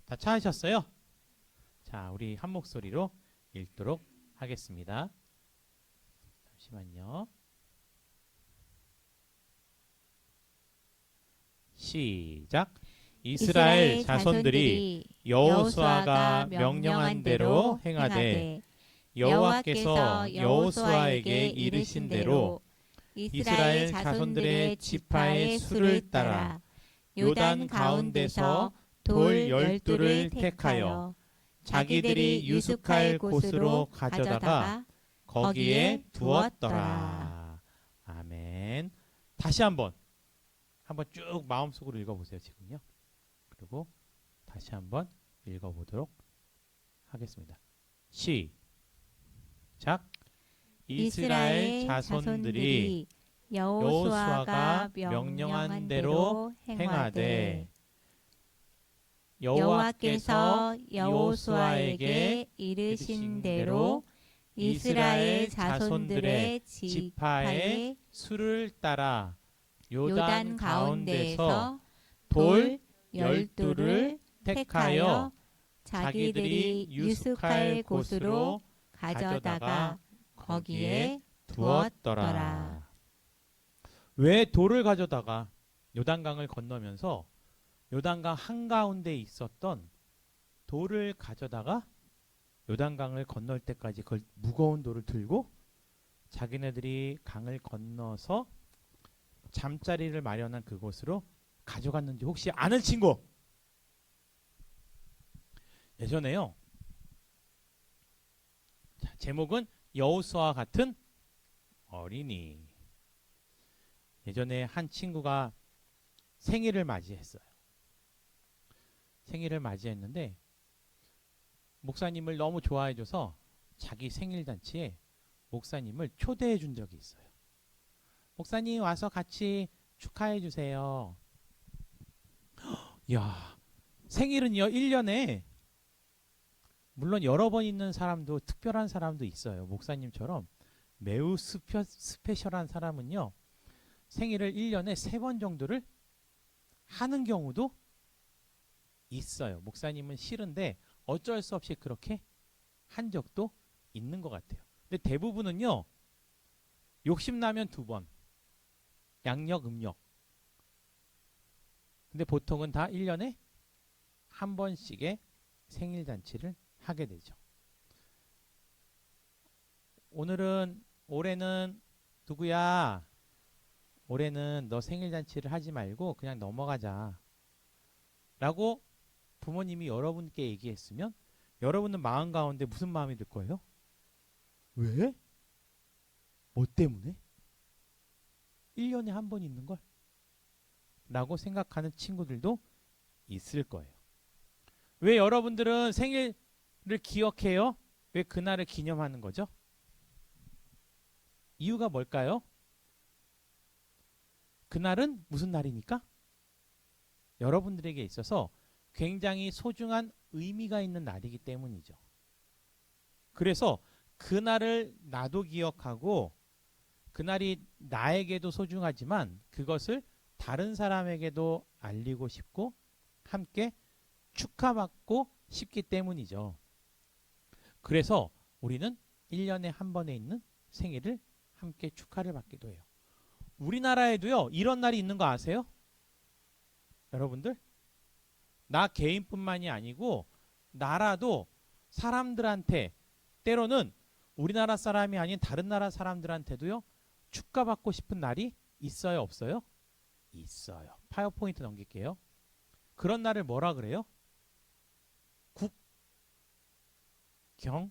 다 찾으셨어요? 자, 우리 한 목소리로 읽도록 하겠습니다. 잠시만요. 시작. 이스라엘 자손들이 여호수아가 명령한 대로 행하되 여호와께서 여호수아에게 이르신 대로 이스라엘 자손들의 지파의 수를 따라 요단 가운데서 돌 12를 택하여 자기들이 유숙할 곳으로 가져다가 거기에 두었더라. 아멘. 다시 한번 쭉 마음속으로 읽어보세요. 지금요. 그리고 다시 한번 읽어보도록 하겠습니다. 시작. 이스라엘 자손들이 여호수아가 명령한 대로 행하되 여호와께서 여호수아에게 이르신 대로 이스라엘 자손들의 지파의 수를 따라 요단 가운데서 돌 12를 택하여 자기들이 유숙할 곳으로 가져다가 거기에 두었더라. 왜 돌을 가져다가 요단강을 건너면서 요단강 한가운데 있었던 돌을 가져다가 요단강을 건널 때까지 그걸 무거운 돌을 들고 자기네들이 강을 건너서 잠자리를 마련한 그곳으로 가져갔는지 혹시 아는 친구? 예전에요. 자, 제목은 여호수아와 같은 어린이. 예전에 한 친구가 생일을 맞이했어요. 생일을 맞이했는데 목사님을 너무 좋아해줘서 자기 생일 잔치에 목사님을 초대해 준 적이 있어요. 목사님 와서 같이 축하해 주세요. 야, 생일은요 1년에 물론 여러 번 있는 사람도 특별한 사람도 있어요. 목사님처럼 매우 스페셜한 사람은요 생일을 1년에 3번 정도를 하는 경우도 있어요. 목사님은 싫은데 어쩔 수 없이 그렇게 한 적도 있는 것 같아요. 근데 대부분은요 욕심나면 2번 양력 음력. 근데 보통은 다 1년에 한 번씩의 생일 잔치를 하게 되죠. 올해는 누구야? 올해는 너 생일 잔치를 하지 말고 그냥 넘어가자 라고 부모님이 여러분께 얘기했으면 여러분은 마음 가운데 무슨 마음이 들 거예요? 왜? 뭐 때문에? 1년에 한 번 있는 걸? 라고 생각하는 친구들도 있을 거예요. 왜 여러분들은 생일을 기억해요? 왜 그날을 기념하는 거죠? 이유가 뭘까요? 그날은 무슨 날이니까? 여러분들에게 있어서 굉장히 소중한 의미가 있는 날이기 때문이죠. 그래서 그날을 나도 기억하고 그날이 나에게도 소중하지만 그것을 다른 사람에게도 알리고 싶고 함께 축하받고 싶기 때문이죠. 그래서 우리는 1년에 한 번에 있는 생일을 함께 축하를 받기도 해요. 우리나라에도요 이런 날이 있는 거 아세요? 여러분들? 나 개인뿐만이 아니고 나라도 사람들한테 때로는 우리나라 사람이 아닌 다른 나라 사람들한테도요 축하받고 싶은 날이 있어요 없어요? 있어요. 파워포인트 넘길게요. 그런 날을 뭐라 그래요? 국경일.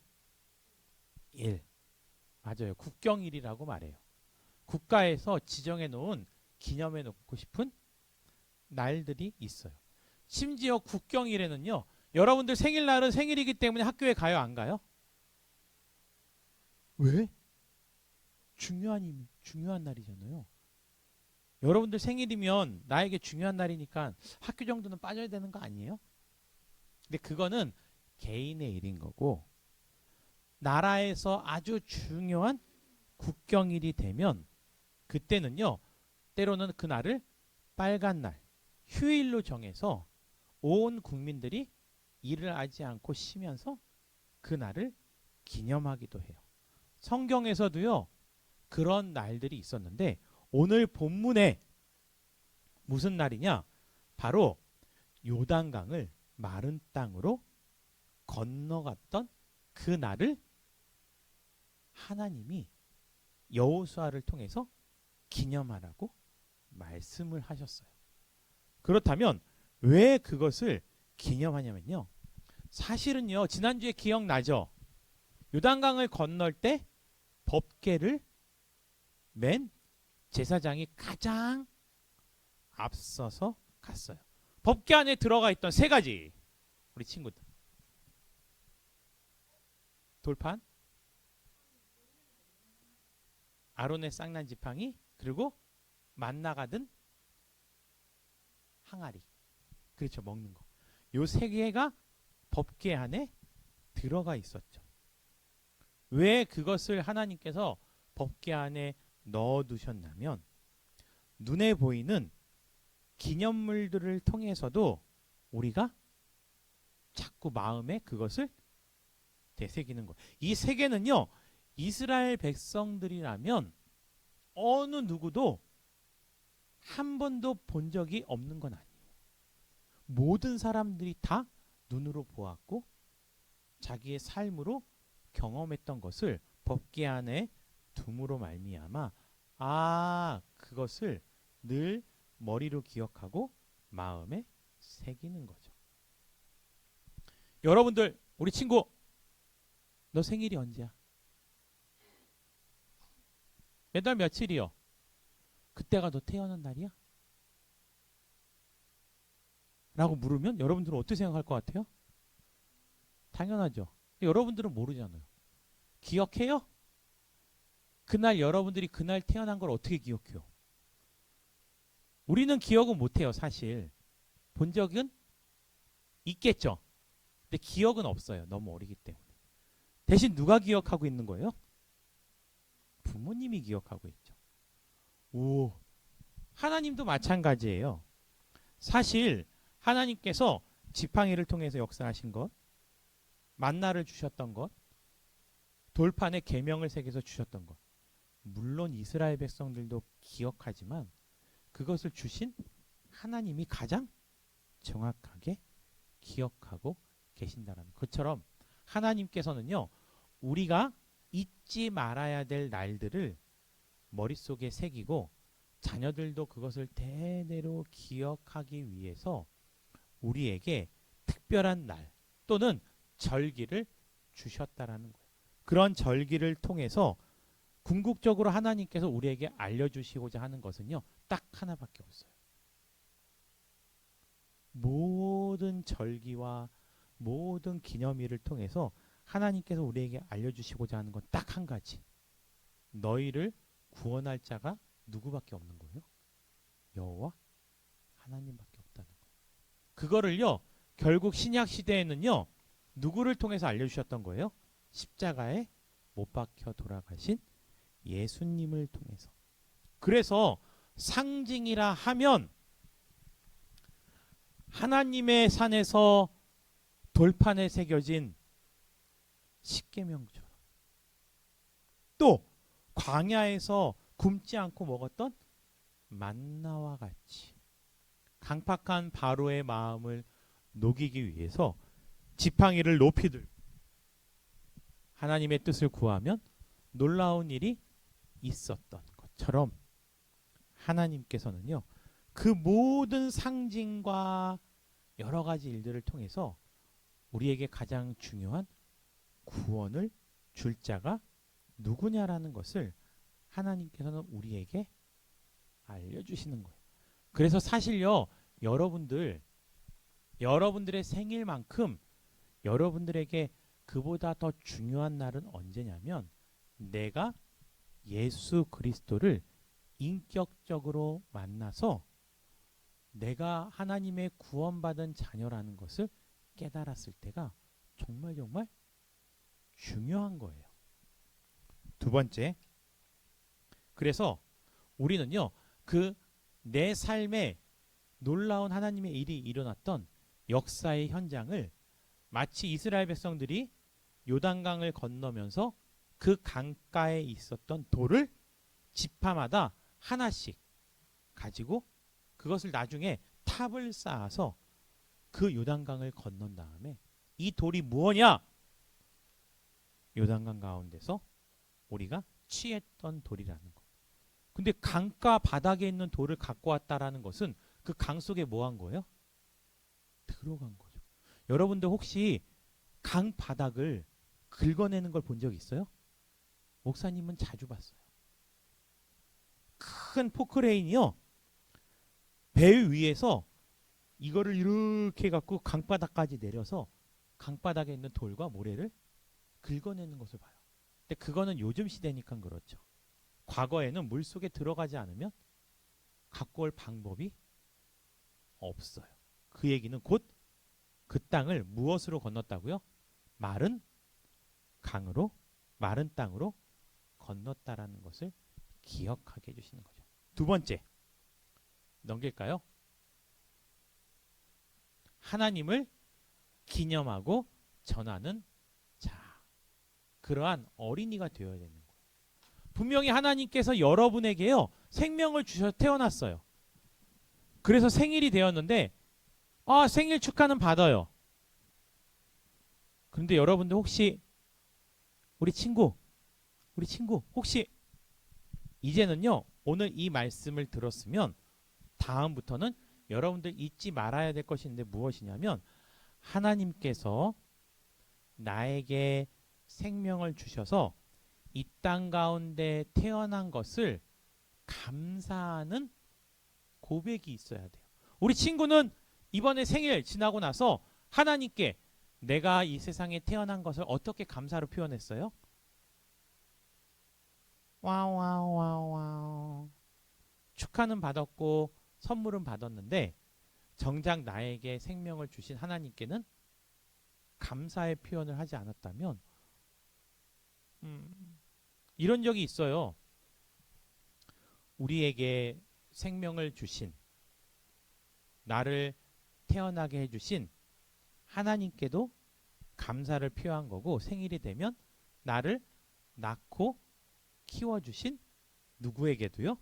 맞아요. 국경일이라고 말해요. 국가에서 지정해 놓은 기념해 놓고 싶은 날들이 있어요. 심지어 국경일에는요 여러분들 생일날은 생일이기 때문에 학교에 가요 안 가요? 왜? 중요한 날이잖아요. 여러분들 생일이면 나에게 중요한 날이니까 학교 정도는 빠져야 되는 거 아니에요? 근데 그거는 개인의 일인 거고 나라에서 아주 중요한 국경일이 되면 그때는요 때로는 그날을 빨간 날 휴일로 정해서 온 국민들이 일을 하지 않고 쉬면서 그날을 기념하기도 해요. 성경에서도요, 그런 날들이 있었는데 오늘 본문에 무슨 날이냐? 바로 요단강을 마른 땅으로 건너갔던 그 날을 하나님이 여호수아를 통해서 기념하라고 말씀을 하셨어요. 그렇다면 왜 그것을 기념하냐면요. 사실은요, 지난주에 기억나죠? 요단강을 건널 때 법궤를 맨 제사장이 가장 앞서서 갔어요. 법궤 안에 들어가 있던 세 가지, 우리 친구들. 돌판, 아론의 쌍난 지팡이, 그리고 만나가 든 항아리. 그렇죠, 먹는 거. 요 세 개가 법궤 안에 들어가 있었죠. 왜 그것을 하나님께서 법궤 안에 넣어두셨냐면 눈에 보이는 기념물들을 통해서도 우리가 자꾸 마음에 그것을 되새기는 것. 이 세 개는요, 이스라엘 백성들이라면 어느 누구도 한 번도 본 적이 없는 건 아니에요. 모든 사람들이 다 눈으로 보았고 자기의 삶으로 경험했던 것을 법궤 안에 둠으로 말미암아 그것을 늘 머리로 기억하고 마음에 새기는 거죠. 여러분들, 우리 친구, 너 생일이 언제야? 몇 달 며칠이요? 그때가 너 태어난 날이야? 라고 물으면 여러분들은 어떻게 생각할 것 같아요? 당연하죠. 여러분들은 모르잖아요. 기억해요? 그날 여러분들이 그날 태어난 걸 어떻게 기억해요? 우리는 기억은 못해요, 사실. 본 적은 있겠죠. 근데 기억은 없어요. 너무 어리기 때문에. 대신 누가 기억하고 있는 거예요? 부모님이 기억하고 있죠. 오, 하나님도 마찬가지예요. 사실 하나님께서 지팡이를 통해서 역사하신 것, 만나를 주셨던 것, 돌판에 계명을 새겨서 주셨던 것, 물론 이스라엘 백성들도 기억하지만 그것을 주신 하나님이 가장 정확하게 기억하고 계신다는 것처럼 하나님께서는요, 우리가 잊지 말아야 될 날들을 머릿속에 새기고 자녀들도 그것을 대대로 기억하기 위해서 우리에게 특별한 날 또는 절기를 주셨다라는 거예요. 그런 절기를 통해서 궁극적으로 하나님께서 우리에게 알려주시고자 하는 것은요, 딱 하나밖에 없어요. 모든 절기와 모든 기념일을 통해서 하나님께서 우리에게 알려주시고자 하는 건 딱 한 가지. 너희를 구원할 자가 누구밖에 없는 거예요? 여호와 하나님밖에 없다는 거예요. 그거를요, 결국 신약 시대에는요, 누구를 통해서 알려주셨던 거예요? 십자가에 못 박혀 돌아가신 예수님을 통해서. 그래서 상징이라 하면 하나님의 산에서 돌판에 새겨진 십계명처럼, 또 광야에서 굶지 않고 먹었던 만나와 같이 강팍한 바로의 마음을 녹이기 위해서 지팡이를 높이 들고 하나님의 뜻을 구하면 놀라운 일이 있었던 것처럼 하나님께서는요, 그 모든 상징과 여러 가지 일들을 통해서 우리에게 가장 중요한 구원을 줄 자가 누구냐라는 것을 하나님께서는 우리에게 알려주시는 거예요. 그래서 사실요, 여러분들의 생일만큼 여러분들에게 그보다 더 중요한 날은 언제냐면 내가 예수 그리스도를 인격적으로 만나서 내가 하나님의 구원받은 자녀라는 것을 깨달았을 때가 정말 중요한 거예요. 두 번째, 그래서 우리는요, 그 내 삶에 놀라운 하나님의 일이 일어났던 역사의 현장을 마치 이스라엘 백성들이 요단강을 건너면서 그 강가에 있었던 돌을 지파마다 하나씩 가지고 그것을 나중에 탑을 쌓아서 그 요단강을 건넌 다음에 이 돌이 무엇냐? 요단강 가운데서 우리가 취했던 돌이라는 거. 근데 강가 바닥에 있는 돌을 갖고 왔다라는 것은 그 강 속에 뭐 한 거예요? 들어간 거죠. 여러분들 혹시 강 바닥을 긁어내는 걸 본 적 있어요? 목사님은 자주 봤어요. 큰 포크레인이요. 배 위에서 이거를 이렇게 갖고 강바닥까지 내려서 강바닥에 있는 돌과 모래를 긁어내는 것을 봐요. 근데 그거는 요즘 시대니까 그렇죠. 과거에는 물속에 들어가지 않으면 갖고 올 방법이 없어요. 그 얘기는 곧 그 땅을 무엇으로 건넜다고요? 마른 강으로, 마른 땅으로 건넜다라는 것을 기억하게 해주시는 거죠. 두 번째, 넘길까요? 하나님을 기념하고 전하는 자, 그러한 어린이가 되어야 되는 거예요. 분명히 하나님께서 여러분에게요 생명을 주셔서 태어났어요. 그래서 생일이 되었는데 생일 축하는 받아요. 그런데 여러분들 혹시 우리 친구 혹시 이제는요 오늘 이 말씀을 들었으면 다음부터는 여러분들 잊지 말아야 될 것이 있는데 무엇이냐면 하나님께서 나에게 생명을 주셔서 이 땅 가운데 태어난 것을 감사하는 고백이 있어야 돼요. 우리 친구는 이번에 생일 지나고 나서 하나님께 내가 이 세상에 태어난 것을 어떻게 감사로 표현했어요? 와와와와 축하는 받았고 선물은 받았는데 정작 나에게 생명을 주신 하나님께는 감사의 표현을 하지 않았다면 이런 적이 있어요. 우리에게 생명을 주신 나를 태어나게 해주신 하나님께도 감사를 표한 거고 생일이 되면 나를 낳고 키워주신 누구에게도요?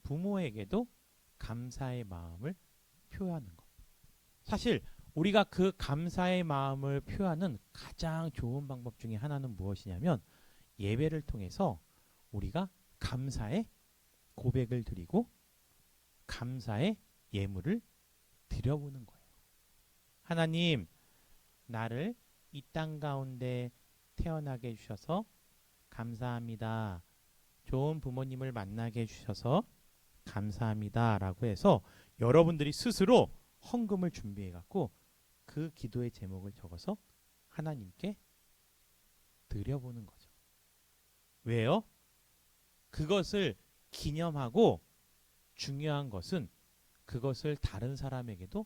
부모에게도 감사의 마음을 표하는 것. 사실 우리가 그 감사의 마음을 표하는 가장 좋은 방법 중에 하나는 무엇이냐면 예배를 통해서 우리가 감사의 고백을 드리고 감사의 예물을 드려보는 거예요. 하나님, 나를 이 땅 가운데 태어나게 해주셔서 감사합니다. 좋은 부모님을 만나게 해주셔서 감사합니다. 라고 해서 여러분들이 스스로 헌금을 준비해 갖고 그 기도의 제목을 적어서 하나님께 드려보는 거죠. 왜요? 그것을 기념하고 중요한 것은 그것을 다른 사람에게도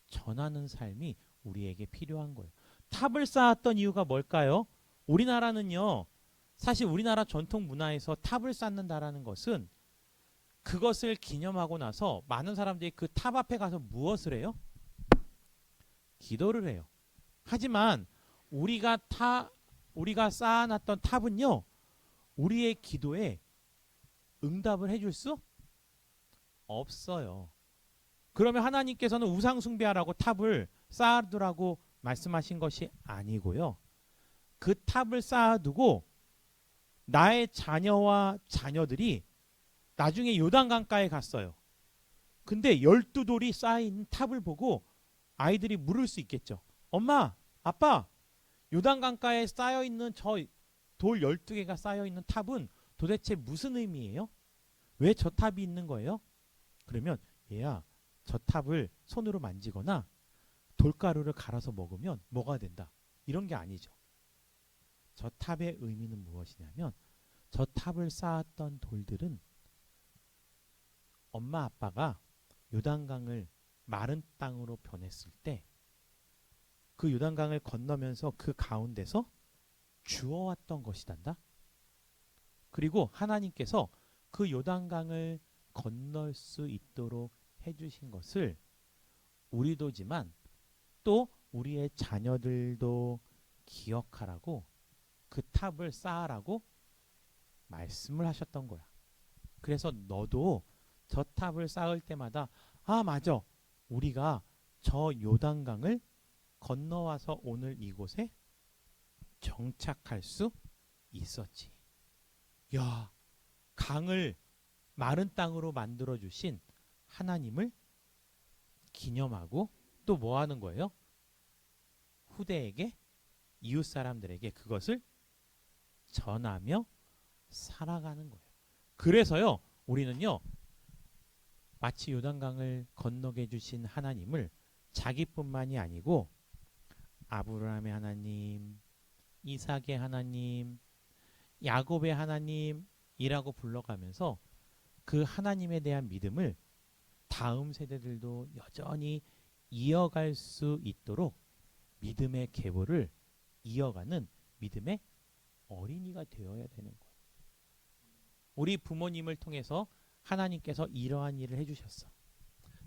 전하는 삶이 우리에게 필요한 거예요. 탑을 쌓았던 이유가 뭘까요? 우리나라는요. 사실 우리나라 전통 문화에서 탑을 쌓는다라는 것은 그것을 기념하고 나서 많은 사람들이 그 탑 앞에 가서 무엇을 해요? 기도를 해요. 하지만 우리가 쌓아놨던 탑은요. 우리의 기도에 응답을 해줄 수 없어요. 그러면 하나님께서는 우상 숭배하라고 탑을 쌓아두라고 말씀하신 것이 아니고요. 그 탑을 쌓아두고 나의 자녀와 자녀들이 나중에 요단강가에 갔어요. 근데 12돌이 쌓인 탑을 보고 아이들이 물을 수 있겠죠. 엄마, 아빠, 요단강가에 쌓여있는 저 돌 12개가 쌓여있는 탑은 도대체 무슨 의미예요? 왜 저 탑이 있는 거예요? 그러면 얘야, 저 탑을 손으로 만지거나 돌가루를 갈아서 먹으면 뭐가 된다. 이런 게 아니죠. 저 탑의 의미는 무엇이냐면 저 탑을 쌓았던 돌들은 엄마 아빠가 요단강을 마른 땅으로 변했을 때 그 요단강을 건너면서 그 가운데서 주워왔던 것이단다. 그리고 하나님께서 그 요단강을 건널 수 있도록 해주신 것을 우리도지만 또 우리의 자녀들도 기억하라고 그 탑을 쌓으라고 말씀을 하셨던 거야. 그래서 너도 저 탑을 쌓을 때마다 아 맞아, 우리가 저 요단강을 건너와서 오늘 이곳에 정착할 수 있었지. 야, 강을 마른 땅으로 만들어 주신 하나님을 기념하고 또 뭐 하는 거예요? 후대에게, 이웃 사람들에게 그것을 전하며 살아가는 거예요. 그래서요, 우리는요, 마치 요단강을 건너게 해주신 하나님을 자기뿐만이 아니고 아브라함의 하나님, 이삭의 하나님, 야곱의 하나님이라고 불러가면서 그 하나님에 대한 믿음을 다음 세대들도 여전히 이어갈 수 있도록 믿음의 계보를 이어가는 믿음의 어린이가 되어야 되는 거예요. 우리 부모님을 통해서 하나님께서 이러한 일을 해주셨어.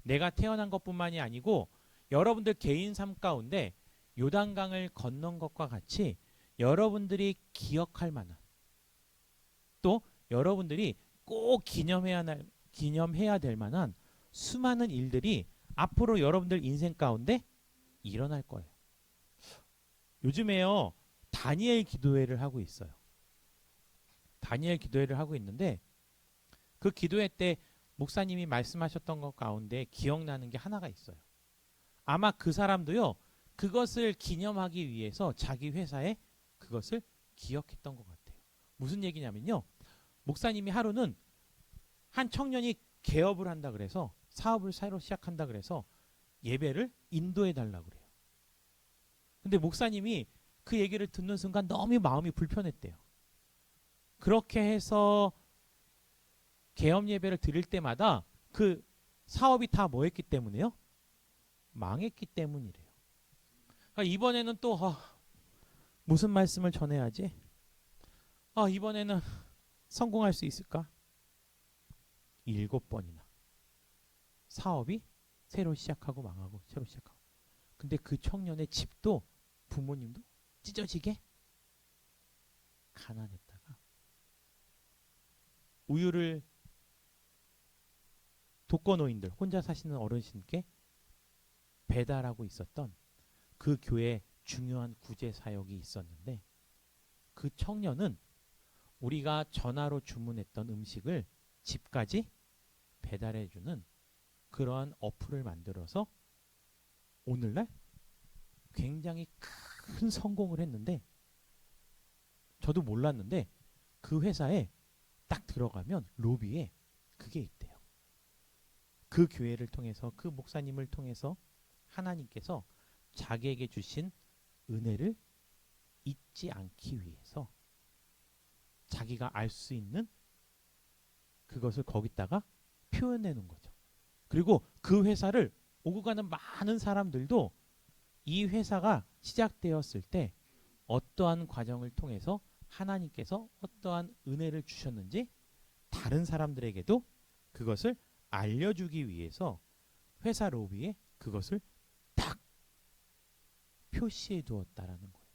내가 태어난 것뿐만이 아니고 여러분들 개인 삶 가운데 요단강을 건넌 것과 같이 여러분들이 기억할 만한, 또 여러분들이 꼭 기념해야 될 만한 수많은 일들이 앞으로 여러분들 인생 가운데 일어날 거예요. 요즘에요, 다니엘 기도회를 하고 있어요. 다니엘 기도회를 하고 있는데 그 기도회 때 목사님이 말씀하셨던 것 가운데 기억나는 게 하나가 있어요. 아마 그 사람도요, 그것을 기념하기 위해서 자기 회사에 그것을 기억했던 것 같아요. 무슨 얘기냐면요, 목사님이 하루는 한 청년이 개업을 한다 그래서, 사업을 새로 시작한다 그래서 예배를 인도해 달라고 그래요. 근데 목사님이 그 얘기를 듣는 순간 너무 마음이 불편했대요. 그렇게 해서 개업 예배를 드릴 때마다 그 사업이 다 뭐 했기 때문에요? 망했기 때문이래요. 그러니까 이번에는 또 무슨 말씀을 전해야지? 이번에는 성공할 수 있을까? 7번이나 사업이 새로 시작하고 망하고 새로 시작하고. 근데 그 청년의 집도 부모님도 찢어지게 가난했다가 우유를 독거노인들, 혼자 사시는 어르신께 배달하고 있었던 그 교회에 중요한 구제 사역이 있었는데, 그 청년은 우리가 전화로 주문했던 음식을 집까지 배달해주는 그러한 어플을 만들어서 오늘날 굉장히 큰 성공을 했는데, 저도 몰랐는데 그 회사에 딱 들어가면 로비에 그게 있대요. 그 교회를 통해서, 그 목사님을 통해서 하나님께서 자기에게 주신 은혜를 잊지 않기 위해서 자기가 알 수 있는 그것을 거기다가 표현해 놓은 거죠. 그리고 그 회사를 오고 가는 많은 사람들도 이 회사가 시작되었을 때 어떠한 과정을 통해서 하나님께서 어떠한 은혜를 주셨는지 다른 사람들에게도 그것을 알려주기 위해서 회사 로비에 그것을 딱 표시해 두었다라는 거예요.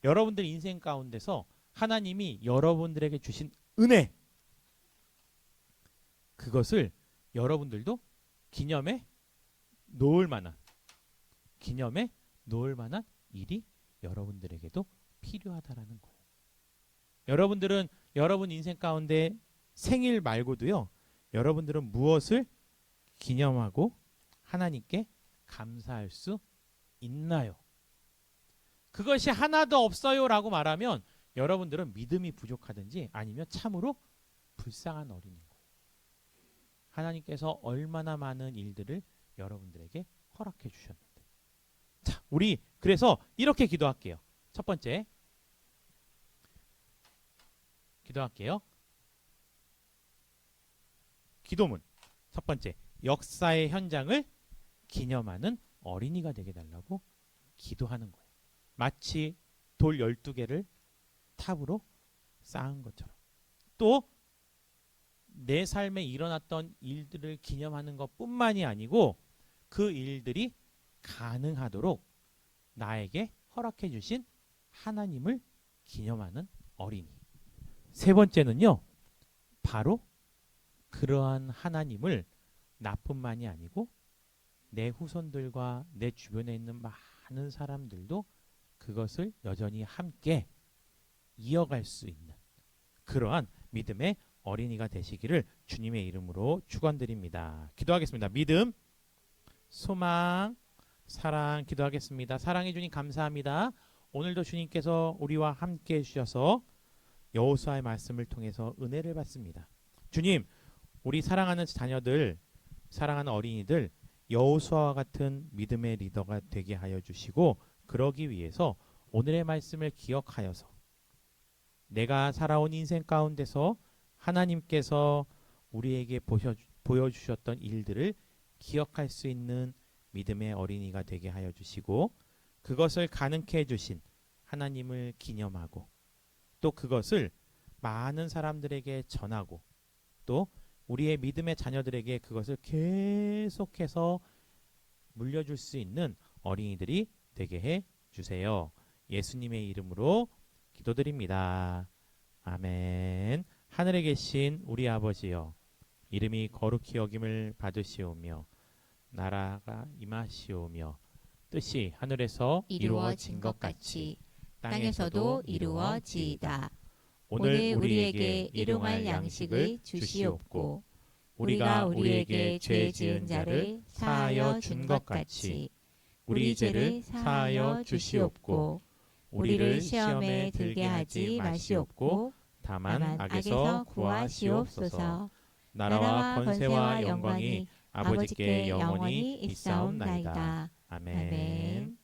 여러분들 인생 가운데서 하나님이 여러분들에게 주신 은혜, 그것을 여러분들도 기념해 놓을 만한 일이 여러분들에게도 필요하다라는 거예요. 여러분들은 여러분 인생 가운데 생일 말고도요, 여러분들은 무엇을 기념하고 하나님께 감사할 수 있나요? 그것이 하나도 없어요 라고 말하면 여러분들은 믿음이 부족하든지 아니면 참으로 불쌍한 어린인 거예요. 하나님께서 얼마나 많은 일들을 여러분들에게 허락해 주셨는데. 자, 우리 그래서 이렇게 기도할게요. 첫 번째 기도할게요. 기도문 첫 번째, 역사의 현장을 기념하는 어린이가 되게 달라고 기도하는 거예요. 마치 돌 12개를 탑으로 쌓은 것처럼. 또 내 삶에 일어났던 일들을 기념하는 것뿐만이 아니고 그 일들이 가능하도록 나에게 허락해 주신 하나님을 기념하는 어린이. 세 번째는요. 바로 그러한 하나님을 나뿐만이 아니고 내 후손들과 내 주변에 있는 많은 사람들도 그것을 여전히 함께 이어갈 수 있는 그러한 믿음의 어린이가 되시기를 주님의 이름으로 축원드립니다. 기도하겠습니다. 믿음, 소망, 사랑 기도하겠습니다. 사랑해 주님 감사합니다. 오늘도 주님께서 우리와 함께 해주셔서 여호수아의 말씀을 통해서 은혜를 받습니다. 주님, 우리 사랑하는 자녀들, 사랑하는 어린이들 여호수아와 같은 믿음의 리더가 되게 하여 주시고 그러기 위해서 오늘의 말씀을 기억하여서 내가 살아온 인생 가운데서 하나님께서 우리에게 보여주셨던 일들을 기억할 수 있는 믿음의 어린이가 되게 하여 주시고 그것을 가능케 해주신 하나님을 기념하고 또 그것을 많은 사람들에게 전하고 또 우리의 믿음의 자녀들에게 그것을 계속해서 물려줄 수 있는 어린이들이 되게 해 주세요. 예수님의 이름으로 기도드립니다. 아멘. 하늘에 계신 우리 아버지여, 이름이 거룩히 여김을 받으시오며 나라가 임하시오며 뜻이 하늘에서 이루어진 것 같이 땅에서도 이루어지이다. 오늘 우리에게 일용할 양식을 주시옵고 우리가 우리에게 죄 지은 자를 사하여 준 것 같이 우리 죄를 사하여 주시옵고 우리를 시험에 들게 하지 마시옵고 다만 악에서 구하시옵소서. 나라와 권세와 영광이 아버지께 영원히 있사옵나이다. 아멘.